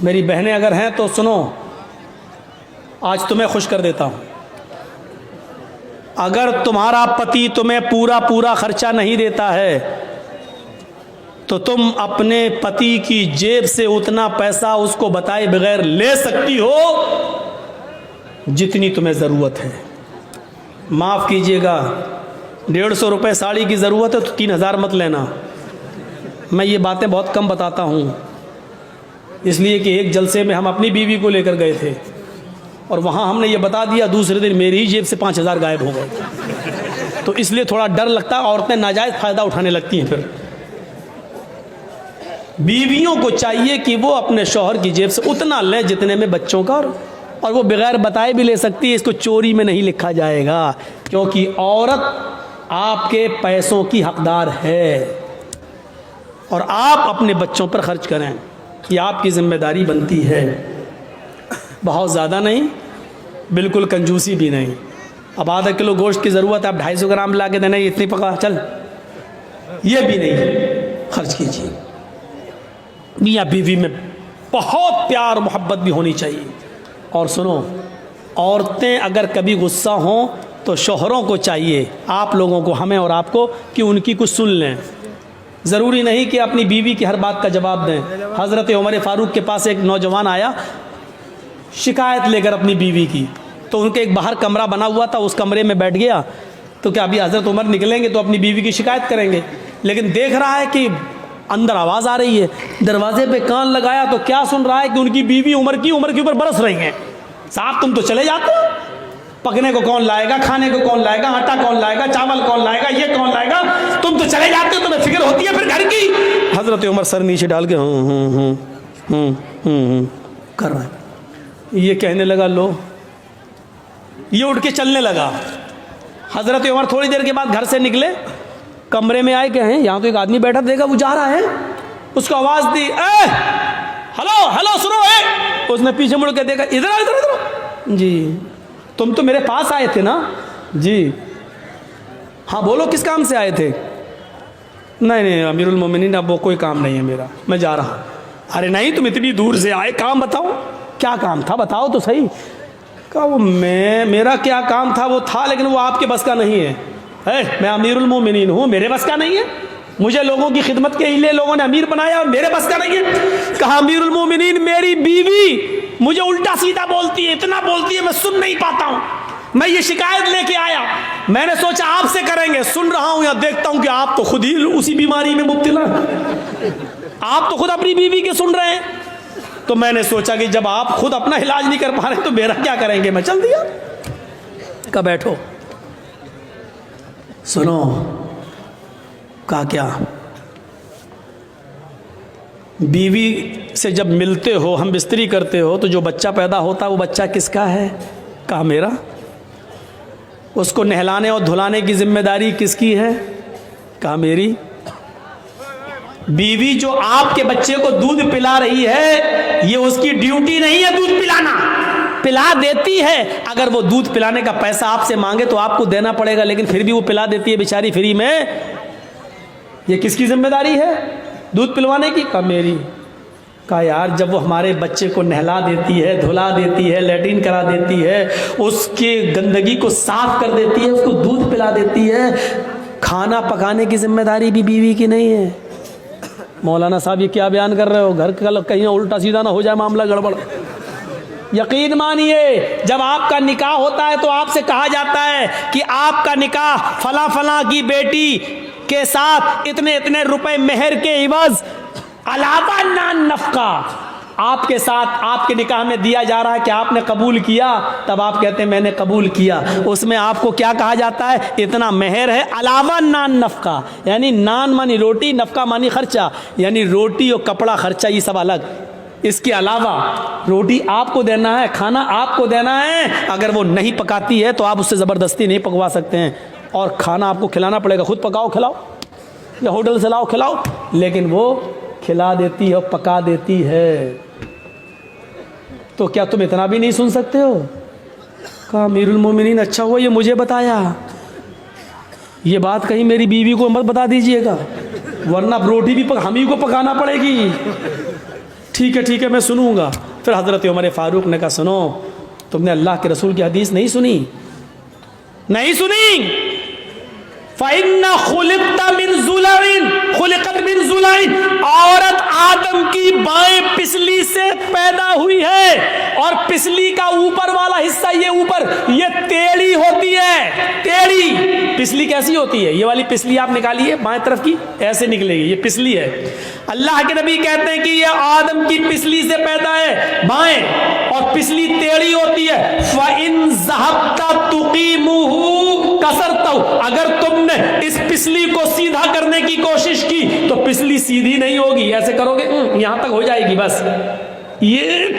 میری بہنیں اگر ہیں تو سنو، آج تمہیں خوش کر دیتا ہوں، اگر تمہارا پتی تمہیں پورا خرچہ نہیں دیتا ہے تو تم اپنے پتی کی جیب سے اتنا پیسہ اس کو بتائے بغیر لے سکتی ہو جتنی تمہیں ضرورت ہے۔ معاف کیجئے گا، 150 روپے ساڑی کی ضرورت ہے تو 3000 مت لینا۔ میں یہ باتیں بہت کم بتاتا ہوں، اس لیے کہ ایک جلسے میں ہم اپنی بیوی کو لے کر گئے تھے اور وہاں ہم نے یہ بتا دیا، دوسرے دن میری ہی جیب سے 5000 غائب ہو گئے، تو اس لیے تھوڑا ڈر لگتا ہے، عورتیں ناجائز فائدہ اٹھانے لگتی ہیں۔ پھر بیویوں کو چاہیے کہ وہ اپنے شوہر کی جیب سے اتنا لیں جتنے میں بچوں کا، اور وہ بغیر بتائے بھی لے سکتی ہے، اس کو چوری میں نہیں لکھا جائے گا، کیونکہ عورت آپ کے پیسوں کی حقدار ہے، اور آپ اپنے بچوں پر خرچ کریں، یہ آپ کی ذمہ داری بنتی ہے۔ بہت زیادہ نہیں، بالکل کنجوسی بھی نہیں۔ اب آدھا کلو گوشت کی ضرورت ہے، آپ 250 گرام لا کے دینا، اتنی پکا چل، یہ بھی نہیں خرچ کیجیے۔ میاں بیوی میں بہت پیار محبت بھی ہونی چاہیے۔ اور سنو، عورتیں اگر کبھی غصہ ہوں تو شوہروں کو چاہیے، آپ لوگوں کو، ہمیں اور آپ کو، کہ ان کی کچھ سن لیں۔ ضروری نہیں کہ اپنی بیوی کی ہر بات کا جواب دیں۔ حضرت عمر فاروق کے پاس ایک نوجوان آیا شکایت لے کر اپنی بیوی کی، تو ان کے ایک باہر کمرہ بنا ہوا تھا، اس کمرے میں بیٹھ گیا، تو کیا ابھی حضرت عمر نکلیں گے تو اپنی بیوی کی شکایت کریں گے، لیکن دیکھ رہا ہے کہ اندر آواز آ رہی ہے، دروازے پہ کان لگایا تو کیا سن رہا ہے کہ ان کی بیوی عمر کے اوپر برس رہی ہیں۔ صاحب تم تو چلے جاتے، پکنے کو کون لائے گا، کھانے کو کون لائے گا، آٹا کون لائے گا، چاول کون لائے گا، یہ کون لائے گا، تم تو چلے جاتے ہو، تمہیں فکر ہوتی ہے پھر گھر کی۔ حضرت عمر سر نیچے ڈال کے کر رہا ہے، یہ کہنے لگا لو، یہ اٹھ کے چلنے لگا۔ حضرت عمر تھوڑی دیر کے بعد گھر سے نکلے، کمرے میں آئے کہ ہیں یہاں تو ایک آدمی بیٹھا، دیکھا وہ جا رہا ہے، اس کو آواز دی، اے ہلو سنو، اے۔ اس نے پیچھے مڑ کے دیکھا، ادھر جی تم تو میرے پاس آئے تھے نا؟ جی ہاں بولو کس کام سے آئے تھے؟ نہیں امیر المومنین اب وہ کوئی کام نہیں ہے میرا، میں جا رہا ہوں۔ ارے نہیں تم اتنی دور سے آئے، کام بتاؤ، کیا کام تھا بتاؤ تو صحیح۔ کہا وہ میرا کیا کام تھا وہ تھا، لیکن وہ آپ کے بس کا نہیں ہے۔ میں امیر المومنین ہوں، میرے بس کا نہیں ہے، مجھے لوگوں کی خدمت کے لیے لوگوں نے امیر بنایا اور میرے بس کا نہیں ہے۔ کہا امیر المومنین میری بیوی مجھے الٹا سیدھا بولتی ہے، اتنا بولتی ہے میں سن نہیں پاتا ہوں، میں یہ شکایت لے کے آیا، میں نے سوچا آپ سے کریں گے، سن رہا ہوں یا دیکھتا ہوں کہ آپ تو خود ہی اسی بیماری میں مبتلا ہیں، آپ تو خود اپنی بیوی کے سن رہے ہیں، تو میں نے سوچا کہ جب آپ خود اپنا علاج نہیں کر پا رہے تو میرا کیا کریں گے، میں چل دیا۔ کہا بیٹھو، سنو۔ کہا کیا؟ بیوی سے جب ملتے ہو، ہم بستری کرتے ہو، تو جو بچہ پیدا ہوتا ہے وہ بچہ کس کا ہے؟ کہا میرا۔ اس کو نہلانے اور دھلانے کی ذمہ داری کس کی ہے؟ کہا میری۔ بیوی جو آپ کے بچے کو دودھ پلا رہی ہے، یہ اس کی ڈیوٹی نہیں ہے دودھ پلانا، پلا دیتی ہے، اگر وہ دودھ پلانے کا پیسہ آپ سے مانگے تو آپ کو دینا پڑے گا، لیکن پھر بھی وہ پلا دیتی ہے بیچاری فری میں، یہ کس کی ذمہ داری ہے دودھ پلوانے کی؟ کہا میری۔ کہا یار جب وہ ہمارے بچے کو نہلا دیتی ہے، دھلا دیتی ہے، لیٹرین کرا دیتی ہے، اس کی گندگی کو صاف کر دیتی ہے، اس کو دودھ پلا دیتی ہے، کھانا پکانے کی ذمہ داری بھی بیوی کی نہیں ہے؟ مولانا صاحب یہ کیا بیان کر رہے ہو؟ گھر کا کہیں الٹا سیدھا نہ ہو جائے معاملہ گڑبڑ۔ یقین مانیے جب آپ کا نکاح ہوتا ہے تو آپ سے کہا جاتا ہے کہ آپ کا نکاح فلاں فلاں کی بیٹی کے ساتھ اتنے روپے مہر کے عوض علاوہ نان نفقہ آپ کے ساتھ آپ کے نکاح میں دیا جا رہا ہے، کہ آپ نے قبول کیا؟ تب آپ کہتے ہیں میں نے قبول کیا۔ اس میں آپ کو کیا کہا جاتا ہے؟ اتنا مہر ہے علاوہ نان نفقہ، یعنی نان مانی روٹی، نفقہ مانی خرچہ، یعنی روٹی اور کپڑا خرچہ یہ سب الگ، اس کے علاوہ روٹی آپ کو دینا ہے، کھانا آپ کو دینا ہے، اگر وہ نہیں پکاتی ہے تو آپ اس سے زبردستی نہیں پکوا سکتے ہیں، اور کھانا آپ کو کھلانا پڑے گا، خود پکاؤ کھلاؤ یا ہوٹل سے لاؤ کھلاؤ، لیکن وہ کھلا دیتی ہے اور پکا دیتی ہے۔ تو کیا تم اتنا بھی نہیں سن سکتے ہو؟ کہا امیر المومنین اچھا ہوا یہ مجھے بتایا، یہ بات کہیں میری بیوی کو مت بتا دیجئے گا، ورنہ روٹی بھی ہم ہی کو پکانا پڑے گی۔ ٹھیک ہے میں سنوں گا. پھر حضرت عمر فاروق نے کہا سنو, تم نے اللہ کے رسول کی حدیث نہیں سنی؟ فَإِنَّ خُلِقَتْ مِنْ ضُلَعٍ, عورت آدم کی بائیں پسلی سے پیدا ہوئی ہے, اور پسلی کا اوپر والا حصہ یہ ٹیڑھی ہوتی ہے. ٹیڑھی پسلی کیسی ہوتی ہے؟ یہ والی پسلی آپ نکالیے بائیں طرف کی, ایسے نکلے گی, یہ پسلی ہے. اللہ کے نبی کہتے ہیں کہ یہ آدم کی پسلی سے پیدا ہے بائیں, اور پسلی ٹیڑھی ہوتی ہے. فَإِنْ ذَهَبْتَ تُقِيمُهُ كَسَرْتَهُ, اگر تم نے اس پسلی کو سیدھا کرنے کی کوشش کی تو پسلی سیدھی نہیں ہوگی. ایسے کرو گے یہاں تک ہو جائے گی, بس یہ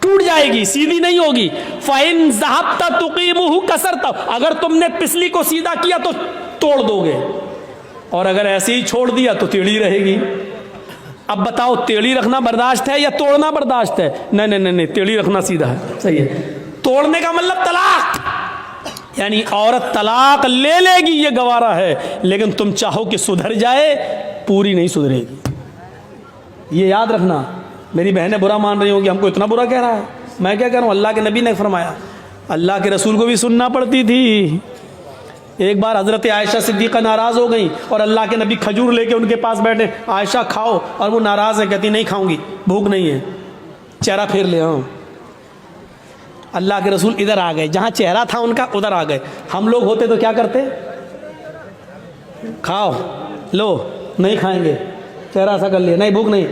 ٹوٹ جائے گی, سیدھی نہیں ہوگی. فَإِنْ ذَهَبْتَ تُقِيمُهُ كَسَرْتَهُ, اگر تم نے پسلی کو سیدھا کیا تو توڑ دو گے, اور اگر ایسے ہی چھوڑ دیا تو ٹیڑھی رہے گی. اب بتاؤ ٹیڑھی رکھنا برداشت ہے یا توڑنا برداشت ہے؟ نہیں, ٹیڑھی رکھنا سیدھا ہے, صحیح ہے. توڑنے کا مطلب طلاق, یعنی عورت طلاق لے لے گی یہ گوارا ہے, لیکن تم چاہو کہ سدھر جائے, پوری نہیں سدھرے گی. یہ یاد رکھنا. میری بہنیں برا مان رہی ہوں کہ ہم کو اتنا برا کہہ رہا ہے. میں کیا کہہ رہا ہوں, اللہ کے نبی نے فرمایا, اللہ کے رسول کو بھی سننا پڑتی تھی. ایک بار حضرت عائشہ صدیقہ ناراض ہو گئی, اور اللہ کے نبی کھجور لے کے ان کے پاس بیٹھے, عائشہ کھاؤ, اور وہ ناراض ہے, کہتی نہیں کھاؤں گی, بھوک نہیں ہے. چہرہ پھیر لے. اللہ کے رسول ادھر آ گئے, جہاں چہرہ تھا ان کا ادھر آ گئے. ہم لوگ ہوتے تو کیا کرتے؟ کھاؤ, لو, نہیں کھائیں گے, چہرہ ایسا کر لیا, نہیں بھوک نہیں.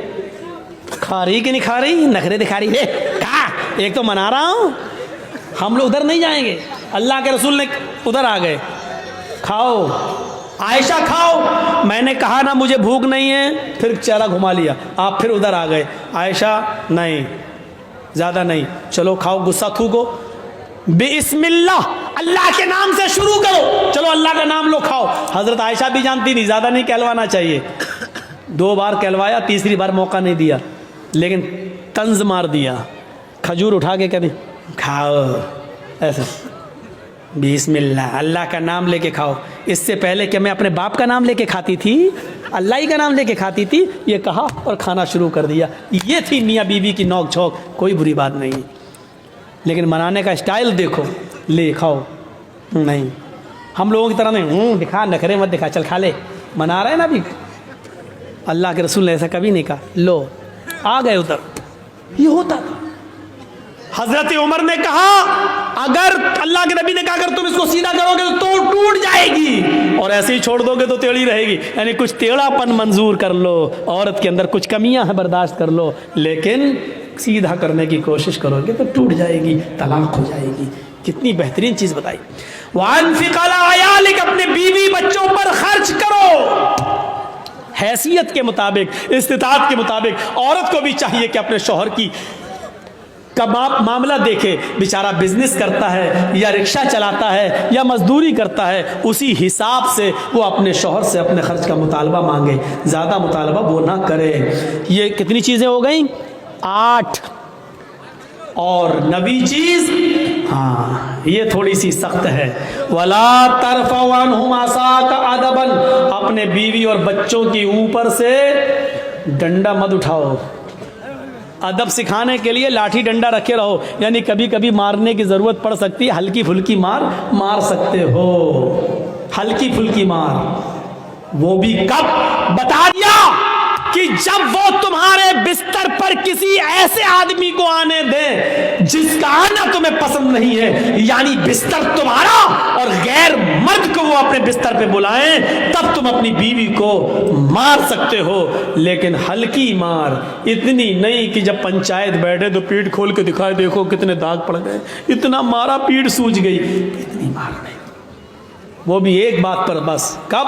کھا رہی کہ نہیں کھا رہی, نخرے دکھا رہی ہے, کہا ایک تو منا رہا ہوں. ہم لوگ ادھر نہیں جائیں گے. اللہ کے رسول نے ادھر آ گئے, کھاؤ عائشہ کھاؤ. میں نے کہا نا مجھے بھوک نہیں ہے, پھر چہرہ گھما لیا. آپ پھر ادھر آ گئے, عائشہ نہیں, زیادہ نہیں, چلو کھاؤ, غصہ تھوکو, بسم اللہ, اللہ کے نام سے شروع کرو, چلو اللہ کا نام لو, کھاؤ. حضرت عائشہ بھی جانتی تھی زیادہ نہیں کہلوانا چاہیے. 2 بار کہلوایا, تیسری بار موقع نہیں دیا, لیکن طنز مار دیا. کھجور اٹھا کے کہتے کھاؤ, ایسے بسم اللہ, اللہ کا نام لے کے کھاؤ. اس سے پہلے کہ میں اپنے باپ کا نام لے کے کھاتی تھی, اللہ ہی کا نام لے کے کھاتی تھی, یہ کہا اور کھانا شروع کر دیا. یہ تھی میاں بیوی کی نوک جھوک, کوئی بری بات نہیں. لیکن منانے کا اسٹائل دیکھو, لے کھاؤ, نہیں. ہم لوگوں کی طرح نہیں, دکھا, نخرے مت دکھا, چل کھا لے, منا رہے ہیں نا ابھی. اللہ کے رسول نے ایسا کبھی نہیں کہا, لو, آ گئے ادھر. یہ ہوتا تھا. حضرت عمر نے کہا, اگر اللہ کے نبی نے کہا اگر تم اس کو سیدھا کرو گے تو ٹوٹ جائے گی, اور ایسے ہی چھوڑ دو گے تو ٹیڑھی رہے گی. یعنی کچھ ٹیڑھا پن منظور کر لو, عورت کے اندر کچھ کمیاں ہیں برداشت کر لو, لیکن سیدھا کرنے کی کوشش کرو گے تو ٹوٹ جائے گی, طلاق ہو جائے گی. کتنی بہترین چیز بتائی. وَأَنفِقْ عَلَىٰ عَيَالِكَ, اپنے بیوی بچوں پر خرچ کرو حیثیت کے مطابق, استطاعت کے مطابق. عورت کو بھی چاہیے کہ اپنے شوہر کی کا معاملہ دیکھے, بیچارہ بزنس کرتا ہے یا رکشہ چلاتا ہے یا مزدوری کرتا ہے, اسی حساب سے وہ اپنے شوہر سے اپنے خرچ کا مطالبہ مانگے, زیادہ مطالبہ وہ نہ کرے. یہ کتنی چیزیں ہو گئیں؟ 8. اور 9ویں چیز, ہاں یہ تھوڑی سی سخت ہے, وَلَا تَرْفَعْ عَنْهُمْ عَصَاكَ عَدَبًا, اپنے بیوی اور بچوں کی اوپر سے ڈنڈا مت اٹھاؤ. ادب سکھانے کے لیے لاٹھی ڈنڈا رکھے رہو, یعنی کبھی کبھی مارنے کی ضرورت پڑ سکتی ہے, ہلکی پھلکی مار سکتے ہو, ہلکی پھلکی مار. وہ بھی کب بتا دیا کہ جب وہ تمہارے بستر پر کسی ایسے آدمی کو آنے دیں جس کا آنا تمہیں پسند نہیں ہے, یعنی بستر تمہارا اور غیر مرد کو وہ اپنے بستر پہ بلائیں, تب تم اپنی بیوی کو مار سکتے ہو, لیکن ہلکی مار, اتنی نہیں کہ جب پنچایت بیٹھے تو پیٹھ کھول کے دکھائے دیکھو کتنے داغ پڑ گئے, اتنا مارا پیٹھ سوج گئی, اتنی مار نہیں. وہ بھی ایک بات پر بس, کب؟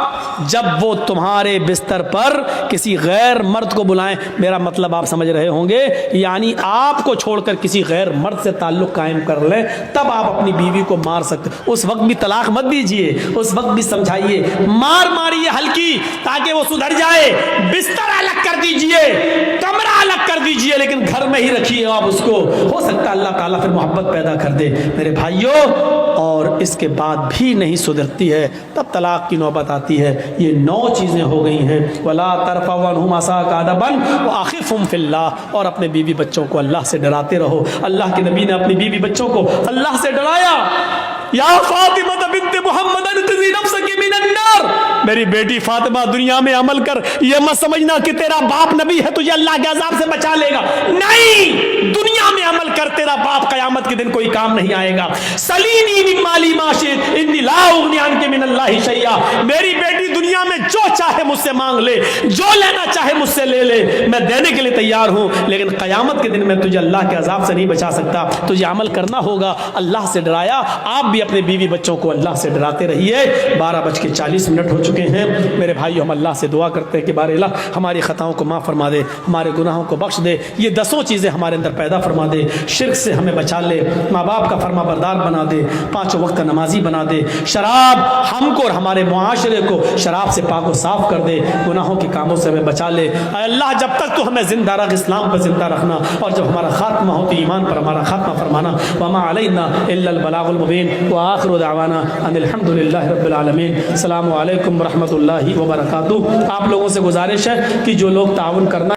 جب وہ تمہارے بستر پر کسی غیر مرد کو بلائیں. میرا مطلب آپ سمجھ رہے ہوں گے, یعنی آپ کو چھوڑ کر کسی غیر مرد سے تعلق قائم کر لیں, تب آپ اپنی بیوی کو مار سکتے. اس وقت بھی طلاق مت دیجئے, اس وقت بھی سمجھائیے, ماریے ہلکی تاکہ وہ سدھر جائے. بستر الگ کر دیجئے, کمرہ الگ کر دیجئے, ہے لیکن گھر میں ہی رکھیے آپ اس کو, ہو سکتا ہے اللہ تعالیٰ پھر محبت پیدا کر دے. میرے بھائیوں, اور اس کے بعد بھی نہیں سدھرتی ہے تب طلاق کی نوبت آتی ہے. یہ 9 چیزیں ہو گئی ہیں. وَلَا تَرْفَعْ عَنْهُمْ عَصَاكَ عَدَبًا وَأَخِفْهُمْ فِي اللَّهِ, اور اپنے بیوی بچوں کو اللہ سے ڈراتے رہو. اللہ کے نبی نے اپنی بیوی بچوں کو اللہ سے ڈرایا. یا فاطمہ بنت محمد انقذی نفسک من النار, میری بیٹی فاطمہ دنیا میں عمل کر, یہ مت سمجھنا کہ تیرا باپ نبی ہے تجھے اللہ کے عذاب سے بچا لے گا. نہیں, دنیا میں عمل کر, تیرا باپ قیامت کے دن کوئی کام نہیں آئے گا. سلینی من مالی ما شئت انی لا اغنی عنک من اللہ شیئا, میری بیٹی دنیا میں جو چاہے مجھ سے مانگ لے, جو لینا چاہے مجھ سے لے لے, میں دینے کے لیے تیار ہوں, لیکن قیامت کے دن میں تجھے اللہ کے عذاب سے نہیں بچا سکتا. تجھے عمل کرنا ہوگا. اللہ سے ڈرایا. آپ بھی اپنے بیوی بچوں کو اللہ سے ڈراتے رہیے. 12:40 ہو چکے ہیں. میرے بھائی, ہم اللہ سے دعا کرتے ہیں کہ بار الہ ہماری خطاؤں کو معاف فرما دے, ہمارے گناہوں کو بخش دے, یہ 10 چیزیں ہمارے اندر پیدا فرما دے. شرک سے ہمیں بچا لے, ماں باپ کا فرما بردار بنا دے, 5 وقت نمازی بنا دے. شراب ہم کو اور ہمارے معاشرے کو شراب سے پاک و صاف کر دے. گناہوں کے کاموں سے ہمیں بچا لے. اے اللہ, جب تک تو ہمیں زندہ رکھ, اسلام پر زندہ رکھنا, اور جب ہمارا خاتمہ ہو تو ایمان پر ہمارا خاتمہ فرمانا. وما علینا الا البلاغ المبین وآخر دعوانا ان الحمد للہ رب العالمین. السلام علیکم ورحمۃ اللہ وبرکاتہ. آپ لوگوں سے گزارش ہے کہ جو لوگ تعاون کرنا